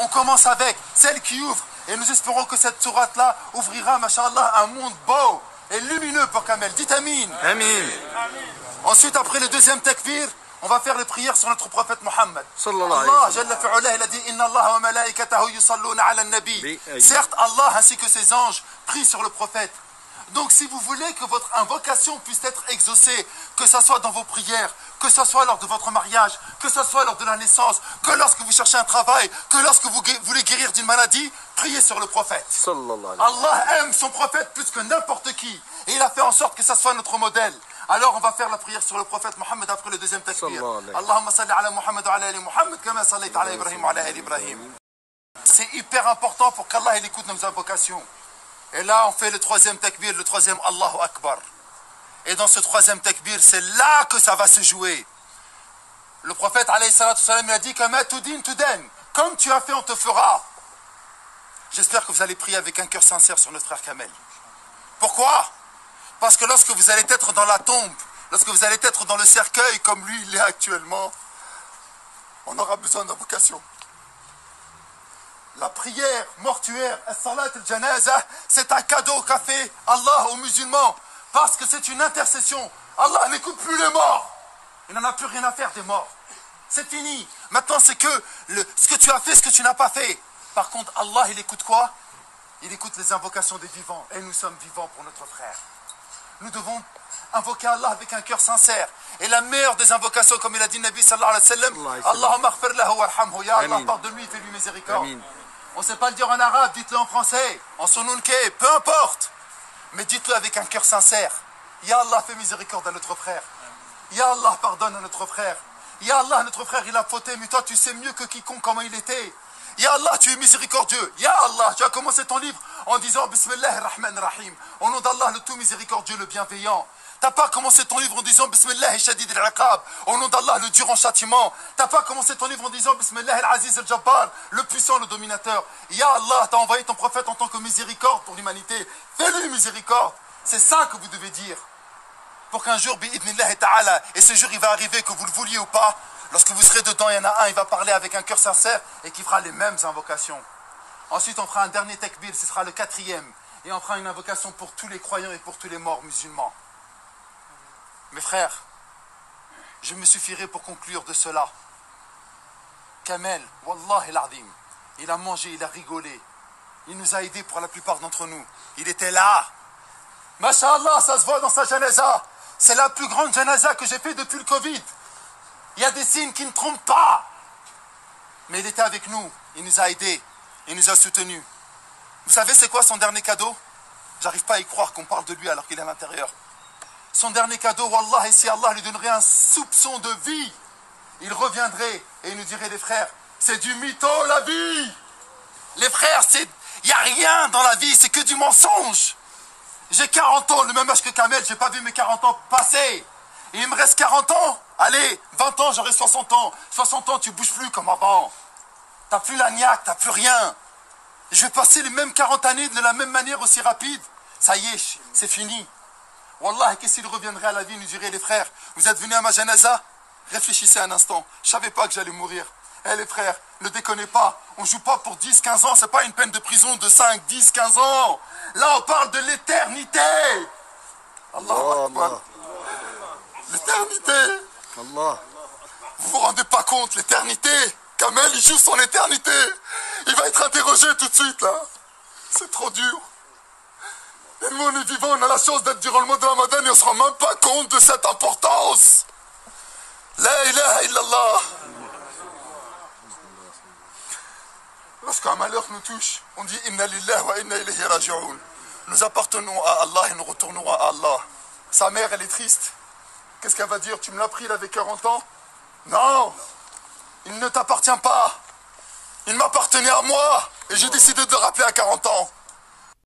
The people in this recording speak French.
On commence avec celle qui ouvre. Et nous espérons que cette sourate-là ouvrira, mashallah, un monde beau et lumineux pour Kamel. Dites Amin. Amin. Ensuite, après le deuxième takbir, on va faire les prières sur notre prophète Mohammed. Sallallahu alayhi Allah, wa sallam. Jalla fi'ulah, il a dit Inna Allah wa malaikatahu yusalluna ala nabi. Certes, Allah ainsi que ses anges prient sur le prophète. Donc si vous voulez que votre invocation puisse être exaucée, que ce soit dans vos prières, que ce soit lors de votre mariage, que ce soit lors de la naissance, que lorsque vous cherchez un travail, que lorsque vous voulez guérir d'une maladie, priez sur le prophète. Sallallahu alayhi wa sallam. Allah aime son prophète plus que n'importe qui. Et il a fait en sorte que ça soit notre modèle. Alors on va faire la prière sur le prophète Mohammed après le deuxième takbir. Sallallahu alayhi wa sallam. Allahumma salli ala Muhammad wa ala ali Muhammad kama sallaita ala Ibrahim wa ala ali Ibrahim. C'est hyper important pour qu'Allah il écoute nos invocations. Et là on fait le troisième takbir, le troisième Allahu Akbar. Et dans ce troisième takbir, c'est là que ça va se jouer. Le prophète alayhi salatu salam, il a dit kama tudin tudan. Comme tu as fait, on te fera. J'espère que vous allez prier avec un cœur sincère sur notre frère Kamel. Pourquoi? Parce que lorsque vous allez être dans la tombe, lorsque vous allez être dans le cercueil comme lui il est actuellement, on aura besoin d'invocation. La prière mortuaire, as-salat al-janaza, c'est un cadeau qu'a fait Allah aux musulmans. Parce que c'est une intercession. Allah n'écoute plus les morts. Il n'en a plus rien à faire des morts. C'est fini. Maintenant c'est que ce que tu as fait, ce que tu n'as pas fait. Par contre Allah il écoute quoi? Il écoute les invocations des vivants. Et nous sommes vivants pour notre frère. Nous devons invoquer Allah avec un cœur sincère. Et la meilleure des invocations, comme il a dit le Nabi sallallahu alayhi wa sallam, Allahumma aghfir lahu warhamhu, ya Allah, pardonne-lui, fais-lui miséricorde. Amin. On ne sait pas le dire en arabe, dites-le en français, en sonunke, peu importe. Mais dites-le avec un cœur sincère. Ya Allah, fais miséricorde à notre frère. Ya Allah, pardonne à notre frère. Ya Allah, notre frère, il a fauté, mais toi, tu sais mieux que quiconque comment il était. Ya Allah, tu es miséricordieux. Ya Allah, tu as commencé ton livre en disant Bismillah ar-Rahman ar-Rahim. Au nom d'Allah, le tout miséricordieux, le bienveillant. T'as pas commencé ton livre en disant Bismillah shadid al-Iqab. Au nom d'Allah, le dur en châtiment. T'as pas commencé ton livre en disant Bismillah al-Aziz al-Jabbar, le puissant, le dominateur. Ya Allah, t'as envoyé ton prophète en tant que miséricorde pour l'humanité. Fais-lui miséricorde. C'est ça que vous devez dire. Pour qu'un jour, bi'idnillahi ta'ala, et ce jour il va arriver, que vous le vouliez ou pas, lorsque vous serez dedans, il y en a un, il va parler avec un cœur sincère et qui fera les mêmes invocations. Ensuite, on fera un dernier takbir, ce sera le quatrième. Et on fera une invocation pour tous les croyants et pour tous les morts musulmans. Mes frères, je me suffirai pour conclure de cela. Kamel, Wallah el-Azim, il a mangé, il a rigolé. Il nous a aidés pour la plupart d'entre nous. Il était là. Masha'Allah, ça se voit dans sa janaza. C'est la plus grande janaza que j'ai fait depuis le Covid. Il y a des signes qui ne trompent pas. Mais il était avec nous. Il nous a aidés. Il nous a soutenus. Vous savez c'est quoi son dernier cadeau? J'arrive pas à y croire qu'on parle de lui alors qu'il est à l'intérieur. Son dernier cadeau, Wallah, et si Allah lui donnerait un soupçon de vie, il reviendrait et il nous dirait, les frères, c'est du mytho la vie. Les frères, il n'y a rien dans la vie, c'est que du mensonge. J'ai 40 ans, le même âge que Kamel, j'ai pas vu mes 40 ans passer. Et il me reste 40 ans. Allez, 20 ans, j'aurai 60 ans. 60 ans, tu bouges plus comme avant. T'as plus la niaque, t'as plus rien. Je vais passer les mêmes 40 années de la même manière aussi rapide. Ça y est, c'est fini. Wallah, qu'est-ce qu'il reviendrait à la vie, nous dirait, les frères, vous êtes venus à ma janaza? Réfléchissez un instant. Je savais pas que j'allais mourir. Eh les frères, ne déconnez pas. On joue pas pour 10, 15 ans. C'est pas une peine de prison de 5, 10, 15 ans. Là, on parle de l'éternité. Allah Akbar. L'éternité. Allah. Vous vous rendez pas compte, l'éternité. Kamel, il joue son éternité. Il va être interrogé tout de suite, là. C'est trop dur. Et nous, on est vivants, on a la chance d'être durant le mois de Ramadan et on se rend même pas compte de cette importance. La ilaha illallah. Lorsqu'un malheur nous touche, on dit Inna lillahi wa inna ilayhi raji'un. Nous appartenons à Allah et nous retournerons à Allah. Sa mère, elle est triste. Qu'est-ce qu'elle va dire? Tu me l'as pris, il avait 40 ans? Non, il ne t'appartient pas. Il m'appartenait à moi et j'ai décidé de le rappeler à 40 ans.